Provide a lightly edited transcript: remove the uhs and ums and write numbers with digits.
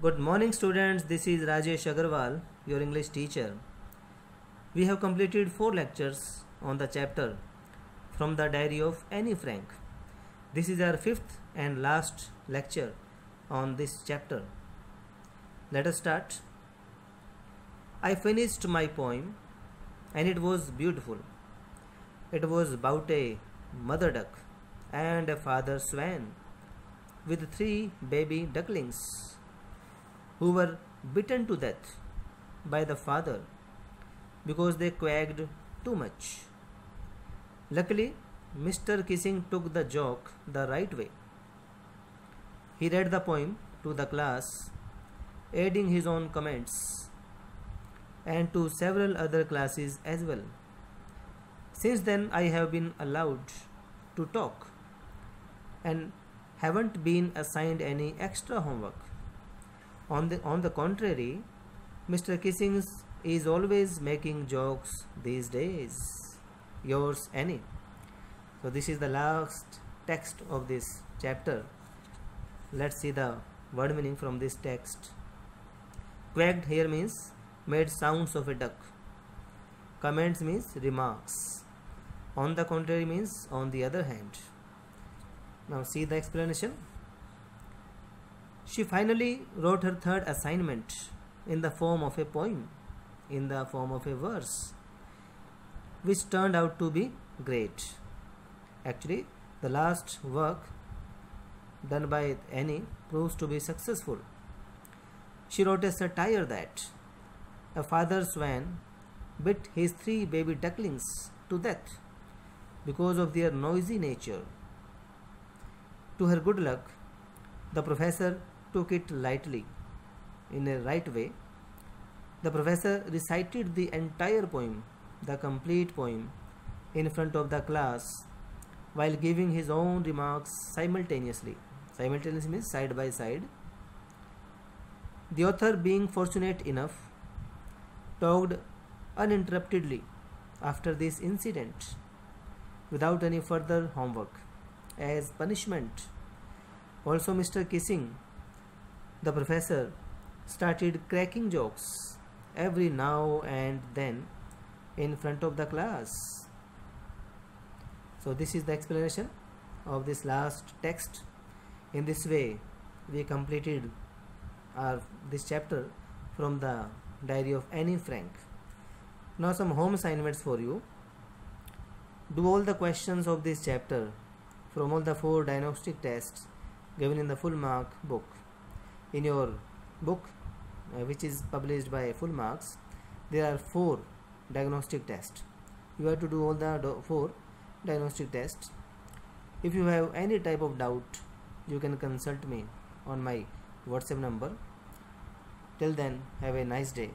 Good morning, students. This is Rajesh Agarwal, your English teacher. We have completed 4 lectures on the chapter From the Diary of Annie Frank. This is our 5th and last lecture on this chapter. Let us start. I finished my poem and it was beautiful. It was about a mother duck and a father swan with 3 baby ducklings who were bitten to death by the father because they quacked too much. Luckily, Mr. Kissing took the joke the right way. He read the poem to the class, adding his own comments, and to several other classes as well. Since then, I have been allowed to talk and haven't been assigned any extra homework. On the contrary, Mr. Kissing is always making jokes these days. Yours, Annie. So this is the last text of this chapter. Let's see the word meaning from this text. Quacked here means made sounds of a duck. Comments means remarks. On the contrary means on the other hand. Now see the explanation. She finally wrote her 3rd assignment in the form of a poem, in the form of a verse, which turned out to be great. Actually, the last work done by Annie proves to be successful. She wrote a satire that a father swan bit his 3 baby ducklings to death because of their noisy nature. To her good luck, the professor took it lightly. In a right way, the professor recited the entire poem, the complete poem, in front of the class while giving his own remarks simultaneously. Simultaneously means side by side. The author, being fortunate enough, talked uninterruptedly after this incident without any further homework as punishment. Also, Mr. Kissing, the professor, started cracking jokes every now and then in front of the class. So this is the explanation of this last text. In this way, we completed this chapter from the Diary of Annie Frank. Now some home assignments for you. Do all the questions of this chapter from all the 4 diagnostic tests given in the full mark book. In your book, which is published by Full Marks, there are 4 diagnostic tests. You have to do all the 4 diagnostic tests. If you have any type of doubt, you can consult me on my WhatsApp number. Till then, have a nice day.